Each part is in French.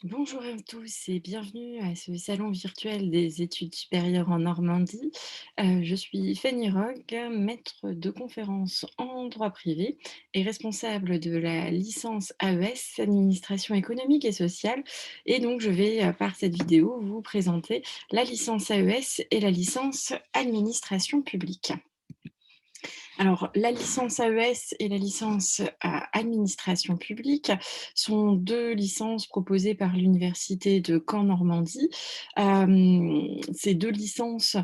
Bonjour à tous et bienvenue à ce salon virtuel des études supérieures en Normandie. Je suis Fanny Rogue, maître de conférences en droit privé et responsable de la licence AES, Administration économique et sociale. Et donc, je vais, par cette vidéo, vous présenter la licence AES et la licence Administration publique. Alors, la licence AES et la licence administration publique sont 2 licences proposées par l'université de Caen-Normandie. Ces 2 licences,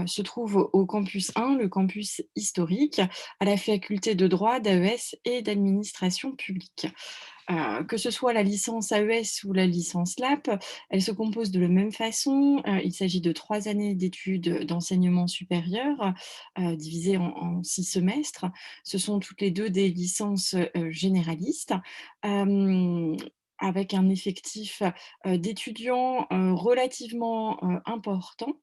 se trouvent au campus 1, le campus historique, à la faculté de droit d'AES et d'administration publique. Que ce soit la licence AES ou la licence LAP, elle se compose de la même façon. Il s'agit de 3 années d'études d'enseignement supérieur, divisées en 6 semestres. Ce sont toutes les 2 des licences, généralistes, hem, avec un effectif, d'étudiants, relativement, important.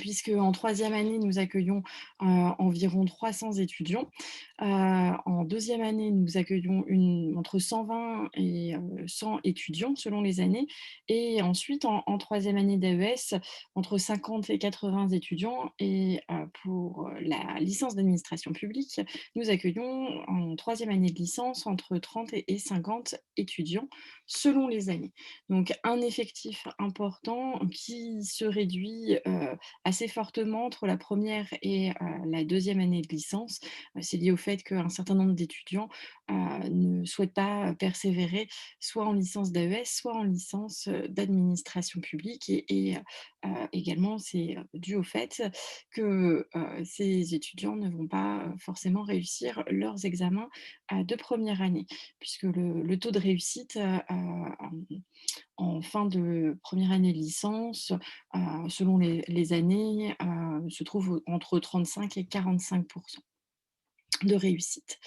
Puisque en troisième année, nous accueillons, environ 300 étudiants. En deuxième année, nous accueillons entre 120 et 100 étudiants selon les années et ensuite en 3 année d'AES, entre 50 et 80 étudiants et pour la licence d'administration publique, nous accueillons en troisième année de licence entre 30 et 50 étudiants selon les années. Donc un effectif important qui se réduit, assez fortement entre la première et la deuxième année de licence. C'est lié au fait qu'un certain nombre d'étudiants, ne souhaitent pas persévérer soit en licence d'AES, soit en licence, d'administration publique également c'est, dû au fait que, ces étudiants ne vont pas, forcément réussir leurs examens, de première année. Puisque le taux de réussite, en fin de première année de licence, selon les années, se trouve entre 35 et 45 de réussite.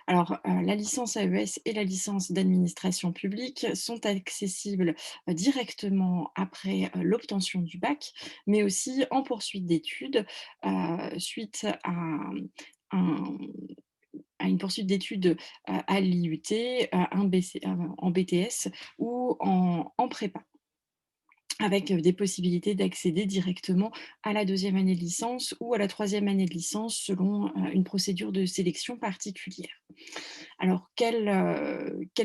Alors, la licence AES et la licence d'administration publique sont accessibles, directement après, l'obtention du bac, mais aussi en poursuite d'études, suite un à une poursuite d'études, à l'IUT, un BC en BTS ou en prépa. Avec, des possibilités d'accéder directement à la deuxième année de licence ou à la troisième année de licence selon, une procédure de sélection particulière. Alors quel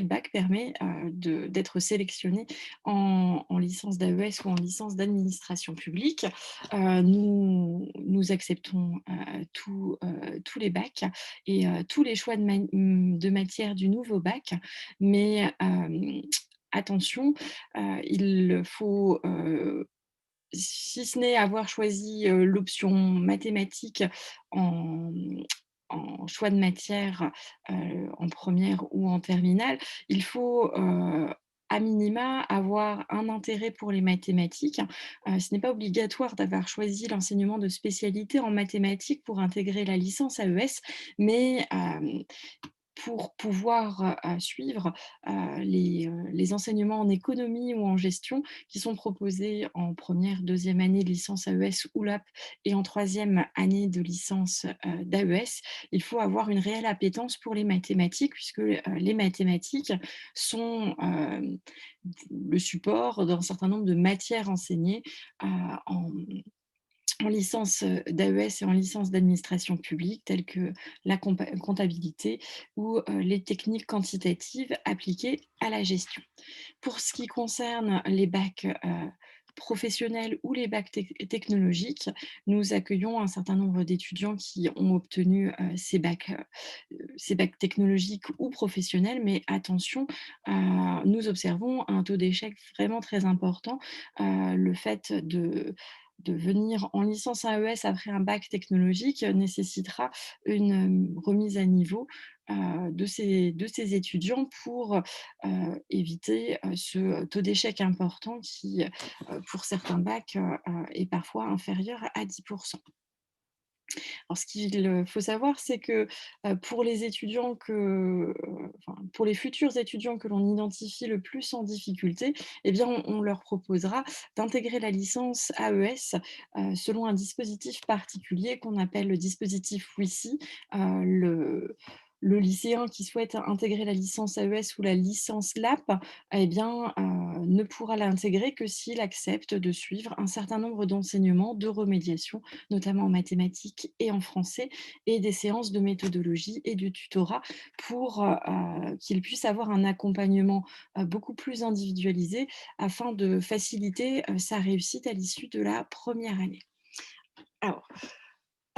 bac permet, d'être sélectionné en licence d'AES ou en licence d'administration publique? Nous acceptons, tous les bacs et tous les choix de matière du nouveau bac, mais attention, il faut, si ce n'est avoir choisi, l'option mathématiques en en choix de matière, en première ou en terminale, il faut, à minima avoir un intérêt pour les mathématiques. Ce n'est pas obligatoire d'avoir choisi l'enseignement de spécialité en mathématiques pour intégrer la licence AES, mais pour pouvoir, suivre, les enseignements en économie ou en gestion qui sont proposés en première, deuxième année de licence AES ou LAP et en troisième année de licence, d'AES, il faut avoir une réelle appétence pour les mathématiques puisque, les mathématiques sont, le support d'un certain nombre de matières enseignées, en en licence, d'AES et en licence d'administration publique telles que la comptabilité ou, les techniques quantitatives appliquées à la gestion. Pour ce qui concerne les bacs, professionnels ou les bacs technologiques, nous accueillons un certain nombre d'étudiants qui ont obtenu, ces bacs technologiques ou professionnels, mais attention, nous observons un taux d'échec vraiment très important. Le fait de venir en licence AES après un bac technologique nécessitera une, remise à niveau, de ces étudiants pour, éviter, ce taux d'échec important qui, pour certains bacs, est parfois inférieur à 10. Alors ce qu'il, faut savoir, c'est que, pour les étudiants enfin, pour les futurs étudiants que l'on identifie le plus en difficulté, eh bien, on leur proposera d'intégrer la licence AES, selon un dispositif particulier qu'on appelle le dispositif WICI. Le lycéen qui souhaite intégrer la licence AES ou la licence LAP, eh bien, ne pourra l'intégrer que s'il accepte de suivre un certain nombre d'enseignements de remédiation, notamment en mathématiques et en français, et des séances de méthodologie et de tutorat pour, qu'il puisse avoir un accompagnement, beaucoup plus individualisé afin de faciliter, sa réussite à l'issue de la première année. Alors,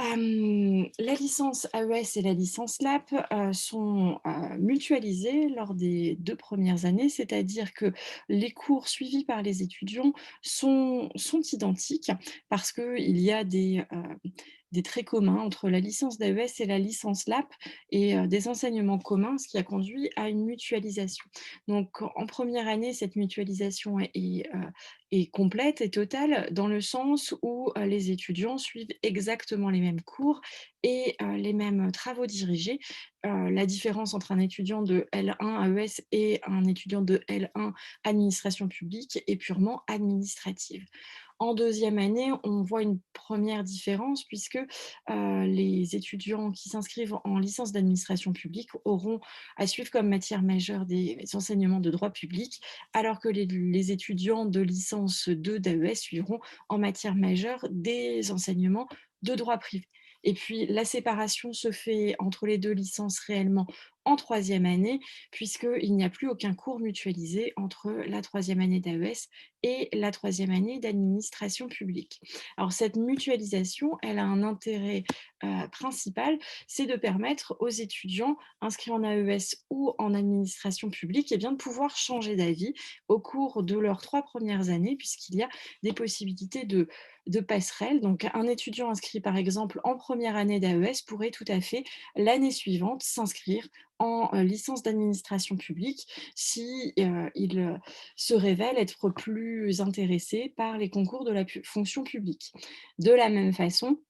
la licence AES et la licence LAP, sont, mutualisées lors des 2 premières années, c'est-à-dire que les cours suivis par les étudiants sont identiques parce qu'il y a des traits communs entre la licence d'AES et la licence LAP et des enseignements communs, ce qui a conduit à une mutualisation. Donc en première année, cette mutualisation est complète et totale dans le sens où, les étudiants suivent exactement les mêmes cours et les mêmes travaux dirigés. La différence entre un étudiant de L1 AES et un étudiant de L1 administration publique est purement administrative. En deuxième année, on voit une première différence puisque, les étudiants qui s'inscrivent en licence d'administration publique auront à suivre comme matière majeure des enseignements de droit public, alors que les étudiants de licence 2 d'AES suivront en matière majeure des enseignements de droit privé. Et puis la séparation se fait entre les 2 licences réellement en troisième année, puisqu'il n'y a plus aucun cours mutualisé entre la troisième année d'AES et la troisième année d'administration publique. Alors cette mutualisation, elle a un intérêt principal, c'est de permettre aux étudiants inscrits en AES ou en administration publique, eh bien, de pouvoir changer d'avis au cours de leurs 3 premières années, puisqu'il y a des possibilités de passerelles. Donc un étudiant inscrit par exemple en première année d'AES pourrait tout à fait l'année suivante s'inscrire en licence d'administration publique si il se révèle être plus intéressé par les concours de la fonction publique. De la même façon,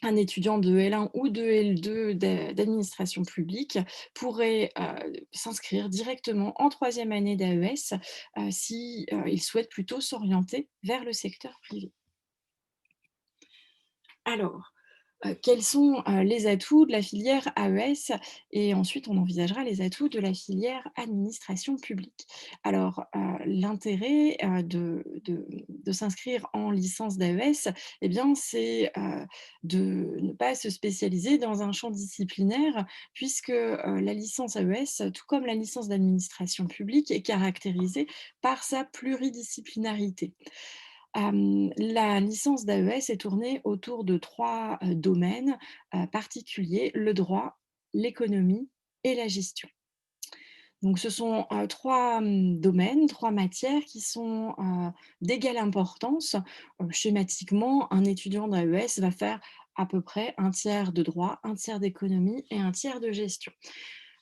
un étudiant de L1 ou de L2 d'administration publique pourrait s'inscrire directement en troisième année d'AES si il souhaite plutôt s'orienter vers le secteur privé. Alors, quels sont, les atouts de la filière AES? Et ensuite on envisagera les atouts de la filière administration publique. Alors, l'intérêt, de s'inscrire en licence d'AES, eh bien, c'est, de ne pas se spécialiser dans un champ disciplinaire puisque, la licence AES, tout comme la licence d'administration publique, est caractérisée par sa pluridisciplinarité. La licence d'AES est tournée autour de 3 domaines, particuliers: le droit, l'économie et la gestion. Donc ce sont, 3, domaines, 3 matières qui sont, d'égale importance. Schématiquement, un étudiant d'AES va faire à peu près un tiers de droit, un tiers d'économie et un tiers de gestion.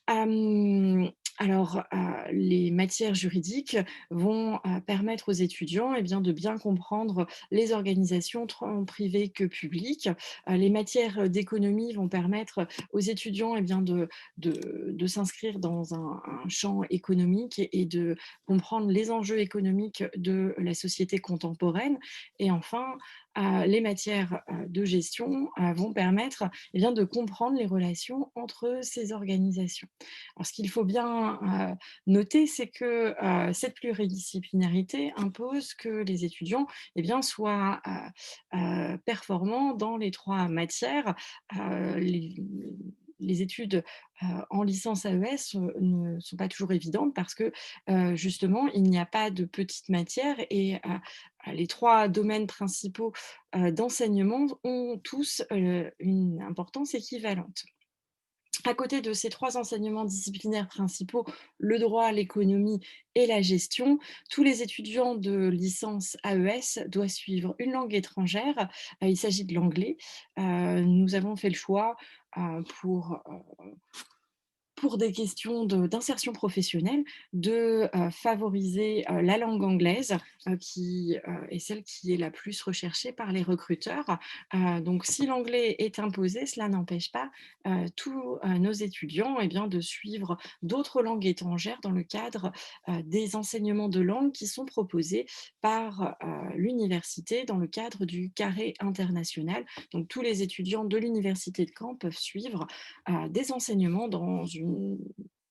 Hem, alors, les matières juridiques vont, permettre aux étudiants, eh bien, de bien comprendre les organisations tant privées que publiques. Les matières, d'économie vont permettre aux étudiants, eh bien, de s'inscrire dans un champ économique et de comprendre les enjeux économiques de la société contemporaine. Et enfin, les matières, de gestion, vont permettre, eh bien, de comprendre les relations entre ces organisations. Alors ce qu'il faut bien, noter, c'est que, cette pluridisciplinarité impose que les étudiants, eh bien, soient, performants dans les 3 matières. Les études, en licence AES, ne sont pas toujours évidentes parce que, justement, il n'y a pas de petites matières et les 3 domaines principaux, d'enseignement ont tous, une importance équivalente. À côté de ces 3 enseignements disciplinaires principaux, le droit, l'économie et la gestion, tous les étudiants de licence AES doivent suivre une langue étrangère. Il s'agit de l'anglais. Nous avons fait le choix, pour des questions d'insertion professionnelle, de, favoriser, la langue anglaise, qui, est celle qui est la plus recherchée par les recruteurs. Donc si l'anglais est imposé, cela n'empêche pas, tous, nos étudiants, eh bien, de suivre d'autres langues étrangères dans le cadre, des enseignements de langue qui sont proposés par, l'université dans le cadre du carré international. Donc tous les étudiants de l'université de Caen peuvent suivre des enseignements dans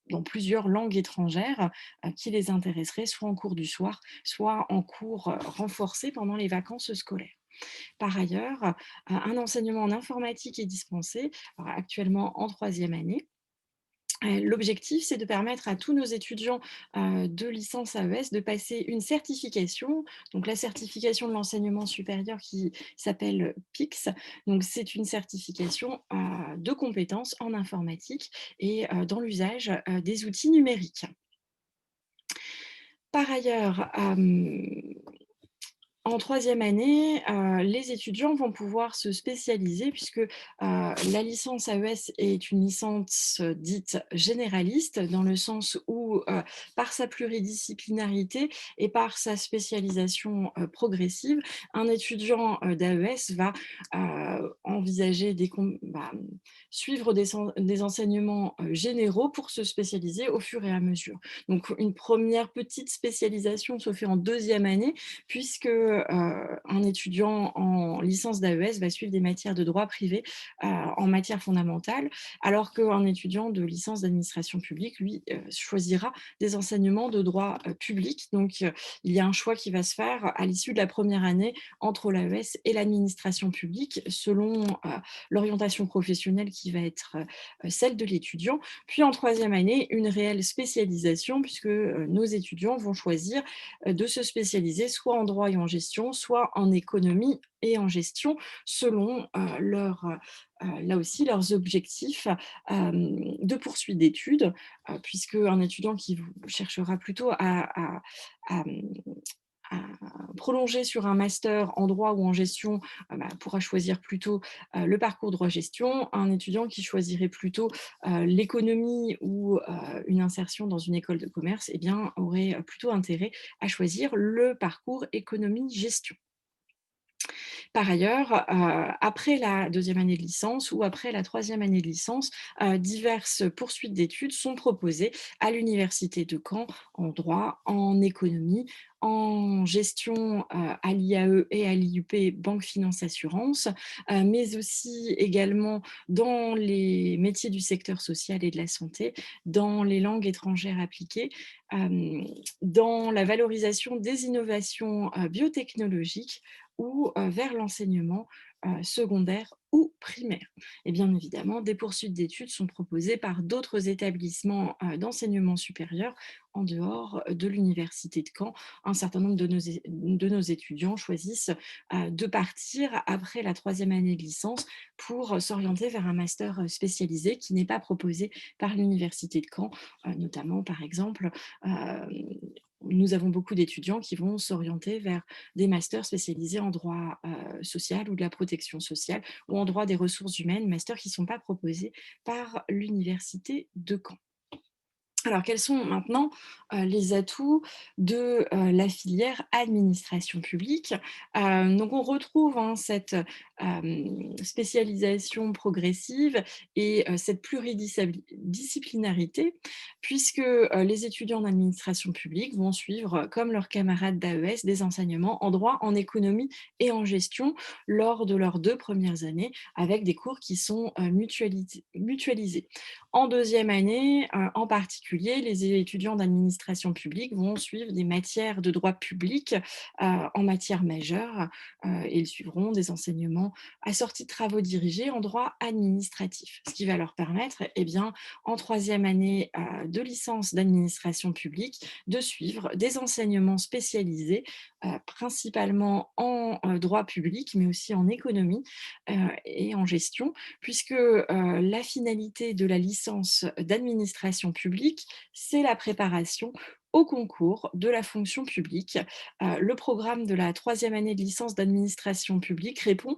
dans plusieurs langues étrangères qui les intéresseraient, soit en cours du soir, soit en cours renforcés pendant les vacances scolaires. Par ailleurs, un enseignement en informatique est dispensé, alors actuellement en troisième année. L'objectif, c'est de permettre à tous nos étudiants, de licence AES de passer une certification, donc la certification de l'enseignement supérieur qui s'appelle PICS. Donc c'est une certification, de compétences en informatique et dans l'usage, des outils numériques. Par ailleurs, en troisième année, les étudiants vont pouvoir se spécialiser puisque, la licence AES est une licence, dite généraliste dans le sens où, par sa pluridisciplinarité et par sa spécialisation, progressive, un étudiant, d'AES va, envisager suivre des enseignements, généraux pour se spécialiser au fur et à mesure. Donc une première petite spécialisation se fait en deuxième année puisque un étudiant en licence d'AES va suivre des matières de droit privé en matière fondamentale, alors qu'un étudiant de licence d'administration publique, lui, choisira des enseignements de droit public. Donc, il y a un choix qui va se faire à l'issue de la première année entre l'AES et l'administration publique, selon l'orientation professionnelle qui va être celle de l'étudiant. Puis en troisième année, une réelle spécialisation, puisque nos étudiants vont choisir de se spécialiser soit en droit et en gestion, soit en économie et en gestion, selon là aussi leurs objectifs de poursuite d'études, puisque un étudiant qui cherchera plutôt à, à prolonger sur un master en droit ou en gestion, pourra choisir plutôt le parcours droit-gestion. Un étudiant qui choisirait plutôt l'économie ou une insertion dans une école de commerce, eh bien, aurait plutôt intérêt à choisir le parcours économie-gestion. Par ailleurs, après la deuxième année de licence ou après la troisième année de licence, diverses poursuites d'études sont proposées à l'université de Caen en droit, en économie, en gestion, à l'IAE et à l'IUP, banque, finance, assurance, mais aussi également dans les métiers du secteur social et de la santé, dans les langues étrangères appliquées, dans la valorisation des innovations, biotechnologiques ou vers l'enseignement secondaire ou primaire. Et bien évidemment, des poursuites d'études sont proposées par d'autres établissements d'enseignement supérieur en dehors de l'université de Caen. Un certain nombre de nos étudiants choisissent de partir après la troisième année de licence pour s'orienter vers un master spécialisé qui n'est pas proposé par l'université de Caen, notamment par exemple nous avons beaucoup d'étudiants qui vont s'orienter vers des masters spécialisés en droit social ou de la protection sociale ou en droit des ressources humaines, masters qui ne sont pas proposés par l'université de Caen. Alors, quels sont maintenant les atouts de la filière administration publique? Donc, on retrouve cette spécialisation progressive et cette pluridisciplinarité, puisque les étudiants d'administration publique vont suivre, comme leurs camarades d'AES, des enseignements en droit, en économie et en gestion lors de leurs 2 premières années, avec des cours qui sont mutualisés. En deuxième année, en particulier, les étudiants d'administration publique vont suivre des matières de droit public en matière majeure et ils suivront des enseignements assortis de travaux dirigés en droit administratif. Ce qui va leur permettre, eh bien, en troisième année de licence d'administration publique, de suivre des enseignements spécialisés, principalement en droit public, mais aussi en économie et en gestion, puisque la finalité de la licence d'administration publique, c'est la préparation au concours de la fonction publique. Le programme de la troisième année de licence d'administration publique répond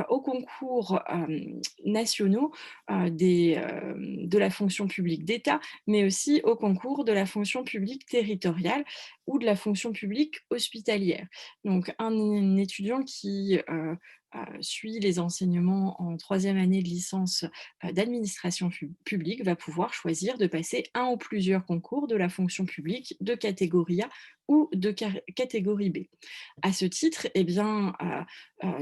aux concours nationaux de la fonction publique d'État, mais aussi aux concours de la fonction publique territoriale ou de la fonction publique hospitalière. Donc un étudiant qui suit les enseignements en troisième année de licence d'administration publique va pouvoir choisir de passer un ou plusieurs concours de la fonction publique de catégorie A ou de catégorie B. À ce titre, eh bien,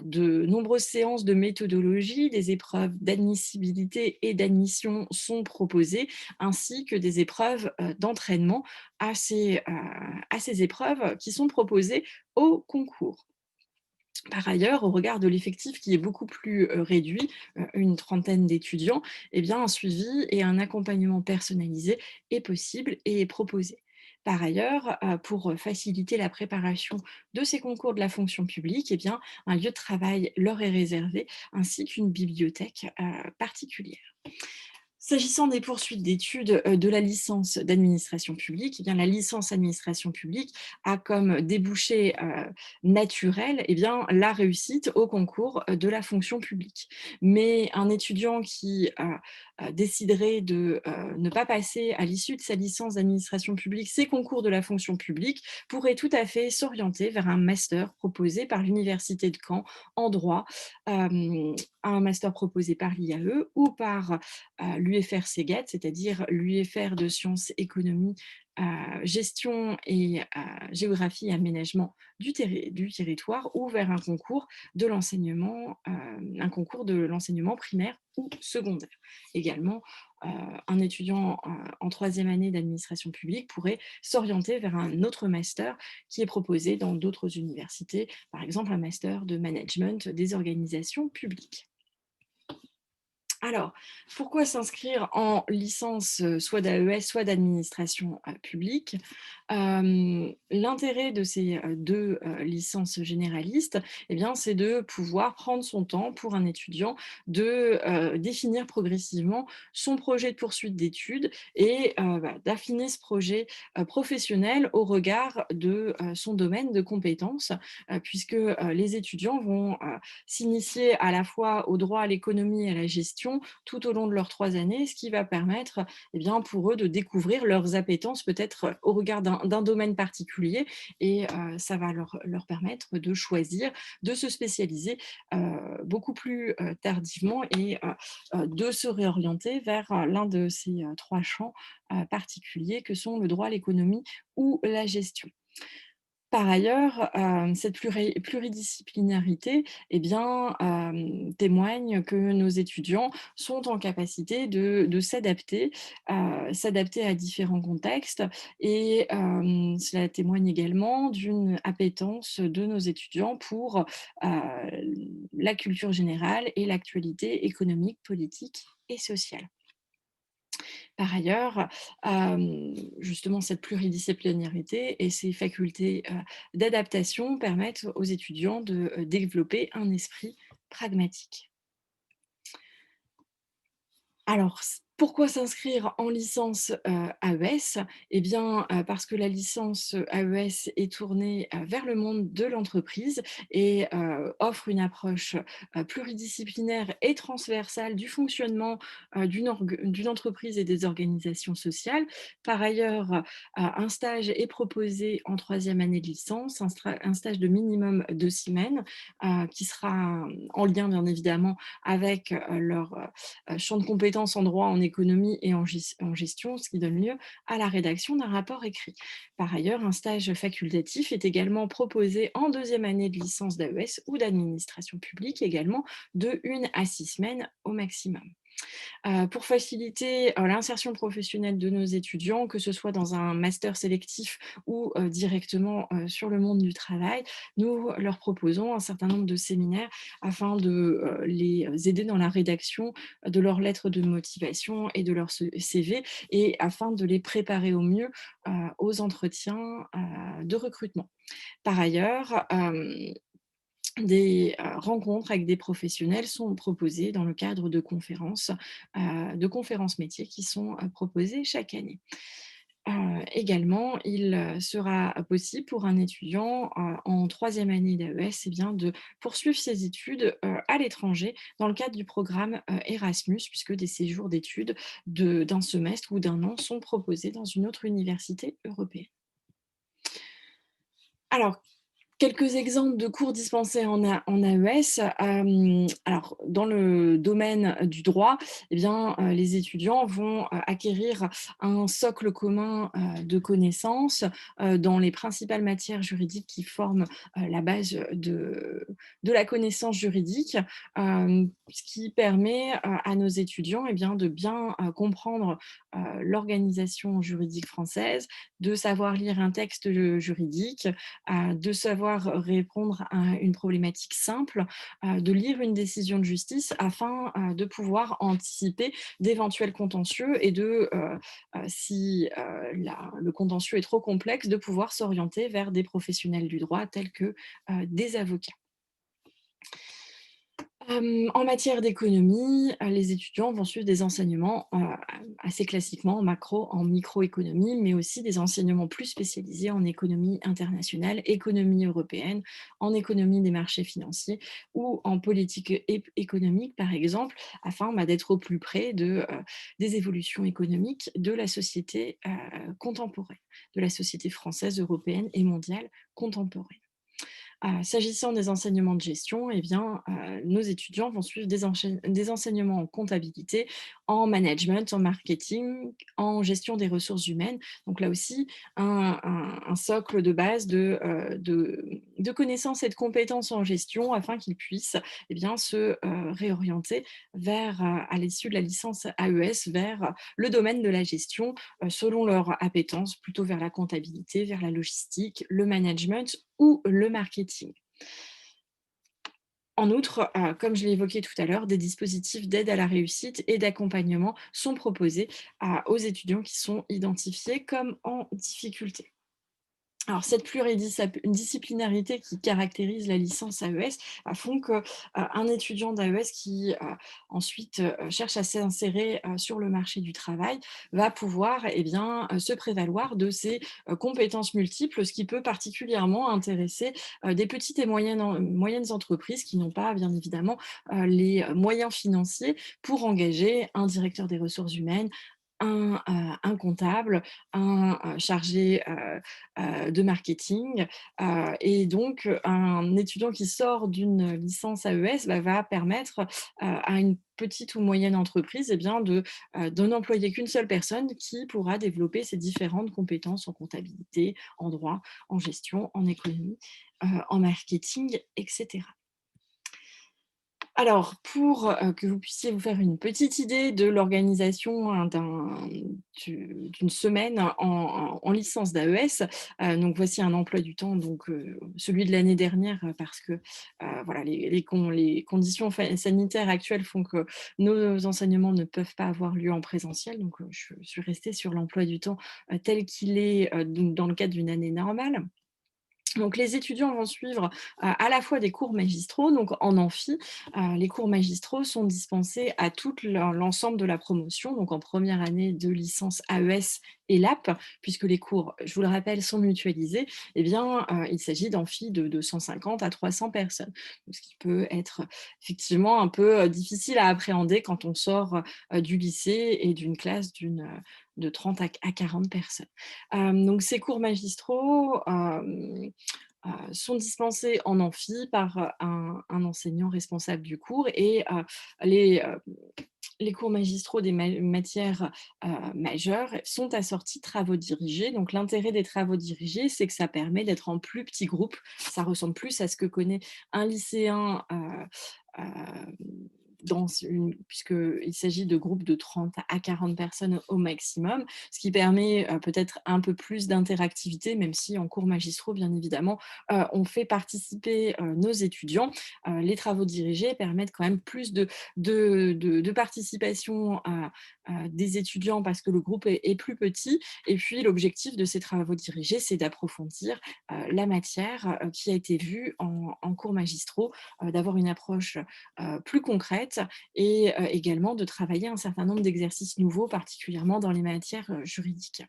de nombreuses séances de méthodologie, des épreuves d'admissibilité et d'admission sont proposées, ainsi que des épreuves d'entraînement à ces épreuves qui sont proposées au concours. Par ailleurs, au regard de l'effectif qui est beaucoup plus réduit, une trentaine d'étudiants, eh bien, un suivi et un accompagnement personnalisé est possible et est proposé. Par ailleurs, pour faciliter la préparation de ces concours de la fonction publique, eh bien, un lieu de travail leur est réservé, ainsi qu'une bibliothèque particulière. S'agissant des poursuites d'études, de la licence d'administration publique, eh bien, la licence administration publique a comme débouché, naturel, eh bien, la réussite au concours, de la fonction publique. Mais un étudiant qui, déciderait de, ne pas passer à l'issue de sa licence d'administration publique ces concours de la fonction publique, pourrait tout à fait s'orienter vers un master proposé par l'université de Caen en droit, un master proposé par l'IAE ou par l'UFR Séguet, c'est-à-dire l'UFR de sciences économie, gestion et géographie et aménagement du territoire, ou vers un concours de l'enseignement primaire ou secondaire. Également, un étudiant en troisième année d'administration publique pourrait s'orienter vers un autre master qui est proposé dans d'autres universités, par exemple un master de management des organisations publiques. Alors, pourquoi s'inscrire en licence, soit d'AES, soit d'administration, publique? L'intérêt de ces, 2 licences généralistes, eh bien, c'est de pouvoir prendre son temps pour un étudiant de, définir progressivement son projet de poursuite d'études et d'affiner ce projet, professionnel au regard de, son domaine de compétences, puisque, les étudiants vont, s'initier à la fois au droit, à l'économie et à la gestion tout au long de leurs 3 années, ce qui va permettre, eh bien, pour eux de découvrir leurs appétences peut-être au regard d'un domaine particulier et ça va leur permettre de choisir, de se spécialiser beaucoup plus tardivement et de se réorienter vers l'un de ces 3 champs particuliers que sont le droit, l'économie ou la gestion. Par ailleurs, cette pluridisciplinarité, eh bien, témoigne que nos étudiants sont en capacité de s'adapter à différents contextes et cela témoigne également d'une appétence de nos étudiants pour, la culture générale et l'actualité économique, politique et sociale. Par ailleurs, justement cette pluridisciplinarité et ces facultés, d'adaptation permettent aux étudiants de, développer un esprit pragmatique. Alors, pourquoi s'inscrire en licence, AES? Eh bien, parce que la licence, AES est tournée, vers le monde de l'entreprise et offre une approche, pluridisciplinaire et transversale du fonctionnement, d'une entreprise et des organisations sociales. Par ailleurs, un stage est proposé en troisième année de licence, un stage de minimum de 6 semaines, qui sera, en lien bien évidemment avec, leur, champ de compétences en droit, en économie et en gestion, ce qui donne lieu à la rédaction d'un rapport écrit. Par ailleurs, un stage facultatif est également proposé en deuxième année de licence d'AES ou d'administration publique, également de 1 à 6 semaines au maximum. Pour faciliter, l'insertion professionnelle de nos étudiants, que ce soit dans un master sélectif ou, directement, sur le monde du travail, nous leur proposons un certain nombre de séminaires afin de, les aider dans la rédaction de leurs lettres de motivation et de leur CV et afin de les préparer au mieux, aux entretiens, de recrutement. Par ailleurs, des rencontres avec des professionnels sont proposées dans le cadre de conférences métiers qui sont, proposées chaque année. Également, il, sera possible pour un étudiant, en troisième année d'AES, eh bien, de poursuivre ses études, à l'étranger dans le cadre du programme, Erasmus, puisque des séjours d'études d'un semestre ou d'un an sont proposés dans une autre université européenne. Alors, Quelques exemples de cours dispensés en AES. Alors dans le domaine du droit, eh bien, les étudiants vont, acquérir un socle commun, de connaissances, dans les principales matières juridiques qui forment, la base, de la connaissance juridique. Ce qui permet, à nos étudiants, eh bien, de bien, comprendre, l'organisation juridique française, de savoir lire un texte, juridique, de savoir répondre à une problématique simple, de lire une décision de justice afin, de pouvoir anticiper d'éventuels contentieux et si, le contentieux est trop complexe, de pouvoir s'orienter vers des professionnels du droit tels que, des avocats. En matière d'économie, les étudiants vont suivre des enseignements, assez classiquement en microéconomie, mais aussi des enseignements plus spécialisés en économie internationale, économie européenne, en économie des marchés financiers ou en politique économique, par exemple, afin, d'être au plus près des évolutions économiques de la société, contemporaine, de la société française, européenne et mondiale contemporaine. S'agissant des enseignements de gestion, eh bien, nos étudiants vont suivre des enseignements en comptabilité, en management, en marketing, en gestion des ressources humaines. Donc là aussi, un socle de base de connaissances et de compétences en gestion afin qu'ils puissent, eh bien, se, réorienter à l'issue de la licence AES, vers le domaine de la gestion, selon leur appétence, plutôt vers la comptabilité, vers la logistique, le management ou le marketing. En outre, comme je l'ai évoqué tout à l'heure, des dispositifs d'aide à la réussite et d'accompagnement sont proposés aux étudiants qui sont identifiés comme en difficulté. Alors cette pluridisciplinarité qui caractérise la licence AES font que, un étudiant d'AES qui, ensuite, cherche à s'insérer, sur le marché du travail, va pouvoir, eh bien, se prévaloir de ses, compétences multiples, ce qui peut particulièrement intéresser, des petites et moyennes entreprises qui n'ont pas, bien évidemment, les moyens financiers pour engager un directeur des ressources humaines, un comptable, un, chargé, de marketing, et donc un étudiant qui sort d'une licence AES, va permettre, à une petite ou moyenne entreprise, eh bien de n'employer qu'une seule personne qui pourra développer ses différentes compétences en comptabilité, en droit, en gestion, en économie, en marketing et cetera. Alors, pour, que vous puissiez vous faire une petite idée de l'organisation, d'une semaine en licence d'AES, donc voici un emploi du temps, donc celui de l'année dernière, parce que, voilà, les conditions sanitaires actuelles font que nos enseignements ne peuvent pas avoir lieu en présentiel, donc je suis restée sur l'emploi du temps, tel qu'il est, donc dans le cadre d'une année normale. Donc les étudiants vont suivre, à la fois des cours magistraux, donc en amphi. Les cours magistraux sont dispensés à l'ensemble de la promotion, donc en première année de licence AES et LAP, puisque les cours, je vous le rappelle, sont mutualisés. Eh bien, il s'agit d'amphi de 250 à 300 personnes. Donc ce qui peut être effectivement un peu, difficile à appréhender quand on sort, du lycée et d'une classe de 30 à 40 personnes. Donc ces cours magistraux, sont dispensés en amphi par, un enseignant responsable du cours et les, heu, les cours magistraux des matières, majeures sont assortis de travaux dirigés. Donc l'intérêt des travaux dirigés, c'est que ça permet d'être en plus petits groupes. Ça ressemble plus à ce que connaît un lycéen, hem, puisqu'il s'agit de groupes de 30 à 40 personnes au maximum, ce qui permet, peut-être un peu plus d'interactivité, même si en cours magistraux, bien évidemment, on fait participer, nos étudiants. Les travaux dirigés permettent quand même plus de participation des étudiants parce que le groupe est plus petit. Et puis l'objectif de ces travaux dirigés, c'est d'approfondir, la matière, qui a été vue en cours magistraux, d'avoir une approche, plus concrète et également de travailler un certain nombre d'exercices nouveaux, particulièrement dans les matières, juridiques.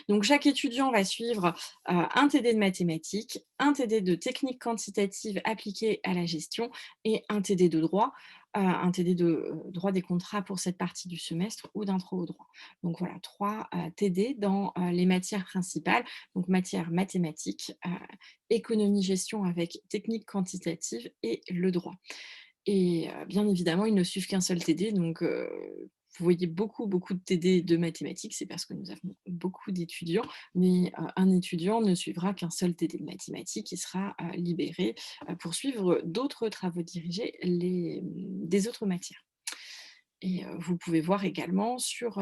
Donc chaque étudiant va suivre un TD de mathématiques, un TD de techniques quantitatives appliquées à la gestion et un TD de droit, un TD de droit des contrats pour cette partie du semestre ou d'intro au droit. Donc voilà, 3 TD dans les matières principales, donc matière mathématiques, économie-gestion avec techniques quantitatives et le droit. Et bien évidemment, ils ne suivent qu'un seul TD, donc vous voyez beaucoup, beaucoup de TD de mathématiques, c'est parce que nous avons beaucoup d'étudiants, mais un étudiant ne suivra qu'un seul TD de mathématiques et sera libéré pour suivre d'autres travaux dirigés des autres matières. Et vous pouvez voir également sur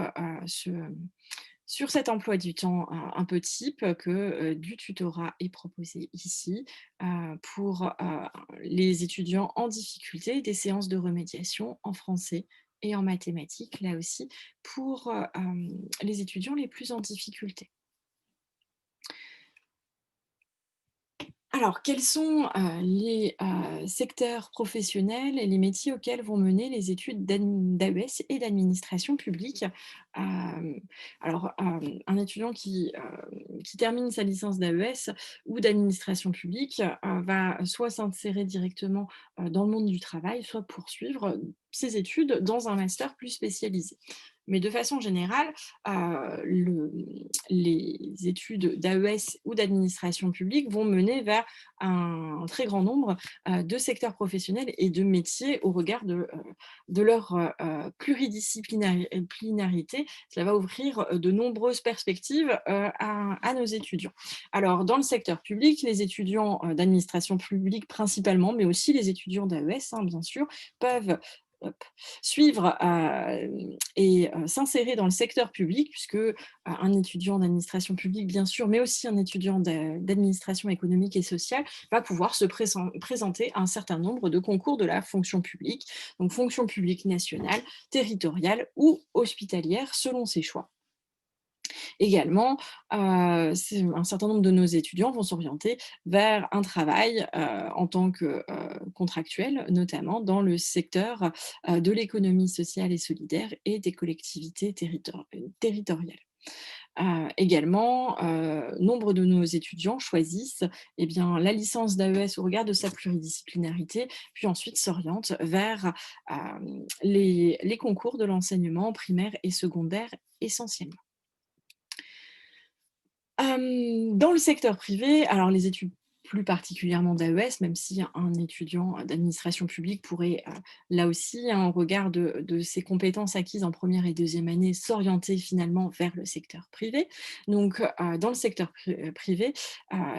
cet emploi du temps un peu type que du tutorat est proposé ici pour les étudiants en difficulté, des séances de remédiation en français et en mathématiques, là aussi, pour les étudiants les plus en difficulté. Alors, quels sont, les, secteurs professionnels et les métiers auxquels vont mener les études d'AES et d'administration publique? Hem, un étudiant qui termine sa licence d'AES ou d'administration publique, va soit s'insérer directement, dans le monde du travail, soit poursuivre, ses études dans un master plus spécialisé. Mais de façon générale, les études d'AES ou d'administration publique vont mener vers un très grand nombre de secteurs professionnels et de métiers au regard de leur pluridisciplinarité. Cela va ouvrir de nombreuses perspectives à nos étudiants. Alors, dans le secteur public, les étudiants d'administration publique principalement, mais aussi les étudiants d'AES, hein, bien sûr, peuvent hop, suivre et s'insérer dans le secteur public, puisque un étudiant d'administration publique, bien sûr, mais aussi un étudiant d'administration économique et sociale, va pouvoir se présenter à un certain nombre de concours de la fonction publique, donc fonction publique nationale, territoriale ou hospitalière, selon ses choix. Également, un certain nombre de nos étudiants vont s'orienter vers un travail en tant que contractuel, notamment dans le secteur de l'économie sociale et solidaire et des collectivités territoriales. Également, nombre de nos étudiants choisissent eh bien, la licence d'AES au regard de sa pluridisciplinarité, puis ensuite s'orientent vers les concours de l'enseignement primaire et secondaire essentiellement. Dans le secteur privé, alors les études plus particulièrement d'AES, même si un étudiant d'administration publique pourrait, là aussi, hein, au regard de ses compétences acquises en première et deuxième année, s'orienter finalement vers le secteur privé. Donc, dans le secteur privé,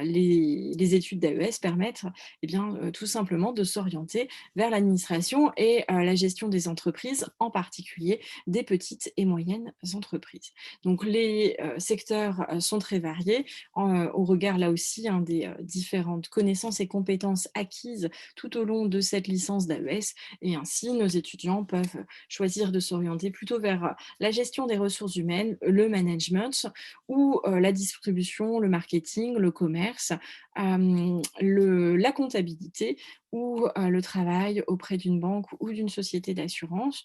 les études d'AES permettent, eh bien, tout simplement de s'orienter vers l'administration et la gestion des entreprises, en particulier des petites et moyennes entreprises. Donc les secteurs sont très variés au regard là aussi hein, des différentes connaissances et compétences acquises tout au long de cette licence d'AES et ainsi nos étudiants peuvent choisir de s'orienter plutôt vers la gestion des ressources humaines, le management ou la distribution, le marketing, le commerce, la comptabilité ou le travail auprès d'une banque ou d'une société d'assurance,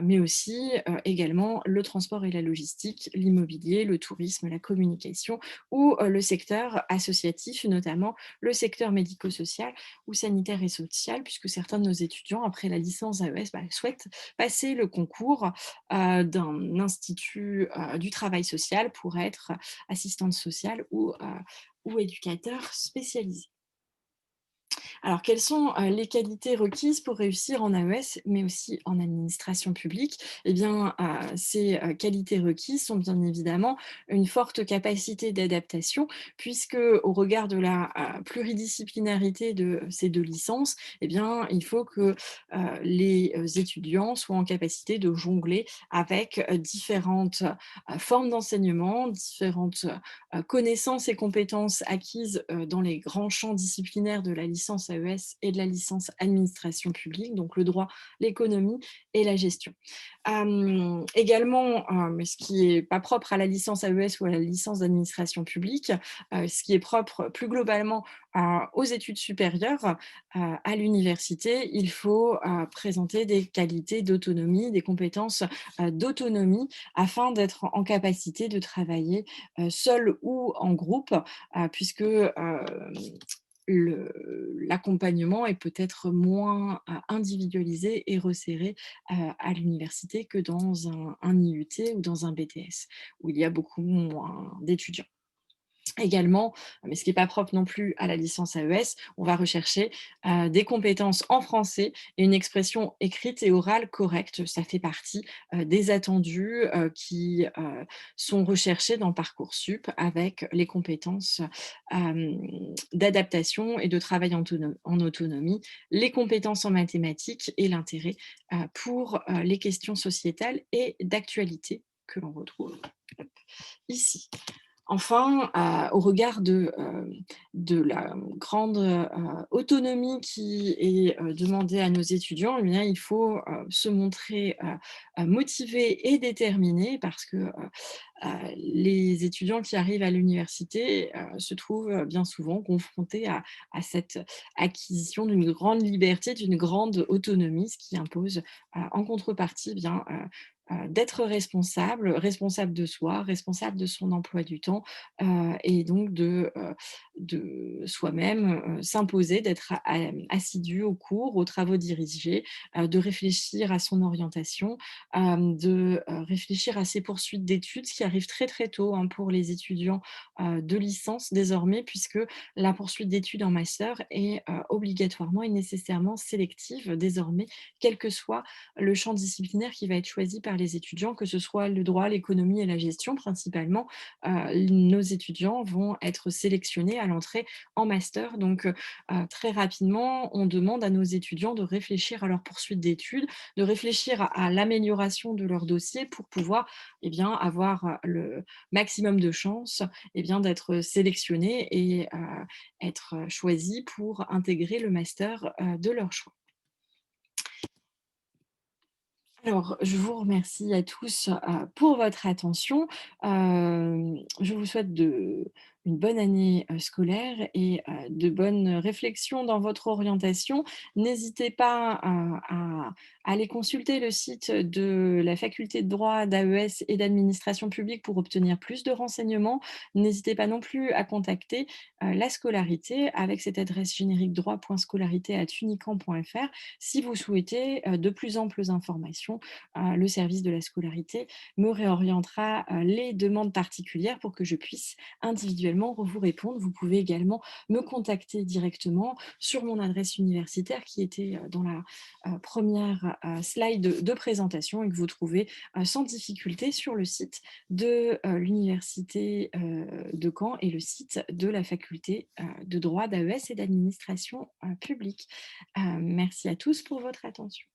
mais aussi également le transport et la logistique, l'immobilier, le tourisme, la communication ou le secteur associatif, notamment le secteur médico-social ou sanitaire et social, puisque certains de nos étudiants, après la licence AES, souhaitent passer le concours d'un institut du travail social pour être assistante sociale ou éducateur spécialisé. Alors, quelles sont les qualités requises pour réussir en AES, mais aussi en administration publique? Eh bien, ces qualités requises sont bien évidemment une forte capacité d'adaptation, puisque au regard de la pluridisciplinarité de ces deux licences, eh bien, il faut que les étudiants soient en capacité de jongler avec différentes formes d'enseignement, différentes connaissances et compétences acquises dans les grands champs disciplinaires de la licence AES et de la licence administration publique, donc le droit, l'économie et la gestion. Également, mais ce qui n'est pas propre à la licence AES ou à la licence d'administration publique, ce qui est propre plus globalement aux études supérieures, à l'université, il faut présenter des qualités d'autonomie, des compétences d'autonomie afin d'être en capacité de travailler seul ou en groupe, puisque l'accompagnement est peut-être moins individualisé et resserré à l'université que dans un IUT ou dans un BTS, où il y a beaucoup moins d'étudiants. Également, mais ce qui n'est pas propre non plus à la licence AES, on va rechercher des compétences en français et une expression écrite et orale correcte. Ça fait partie des attendus qui sont recherchés dans Parcoursup avec les compétences d'adaptation et de travail en autonomie, les compétences en mathématiques et l'intérêt pour les questions sociétales et d'actualité que l'on retrouve ici. Enfin, au regard de la grande autonomie qui est demandée à nos étudiants, eh bien, il faut se montrer motivé et déterminé parce que les étudiants qui arrivent à l'université se trouvent bien souvent confrontés à cette acquisition d'une grande liberté, d'une grande autonomie, ce qui impose en contrepartie d'être responsable, responsable de soi, responsable de son emploi du temps et donc de soi-même s'imposer d'être assidu aux cours, aux travaux dirigés, de réfléchir à son orientation, de réfléchir à ses poursuites d'études, ce qui arrive très très tôt hein, pour les étudiants de licence désormais, puisque la poursuite d'études en master est obligatoirement et nécessairement sélective désormais, quel que soit le champ disciplinaire qui va être choisi par les étudiants, que ce soit le droit, l'économie et la gestion principalement. Nos étudiants vont être sélectionnés à l'entrée en master. Donc, très rapidement, on demande à nos étudiants de réfléchir à leur poursuite d'études, de réfléchir à l'amélioration de leur dossier pour pouvoir avoir le maximum de chances d'être sélectionnés et être choisis pour intégrer le master de leur choix. Alors, je vous remercie à tous, pour votre attention. Je vous souhaite une bonne année, scolaire et de bonnes réflexions dans votre orientation. N'hésitez pas, à aller consulter le site de la faculté de droit d'AES et d'administration publique pour obtenir plus de renseignements. N'hésitez pas non plus à contacter, la scolarité avec cette adresse générique droit.scolarité@unicamp.fr si vous souhaitez, de plus amples informations. Le service de la scolarité me réorientera les demandes particulières pour que je puisse individuellement vous répondre. Vous pouvez également me contacter directement sur mon adresse universitaire qui était dans la première slide de présentation et que vous trouvez sans difficulté sur le site de l'université de Caen et le site de la faculté de droit d'AES et d'administration publique. Merci à tous pour votre attention.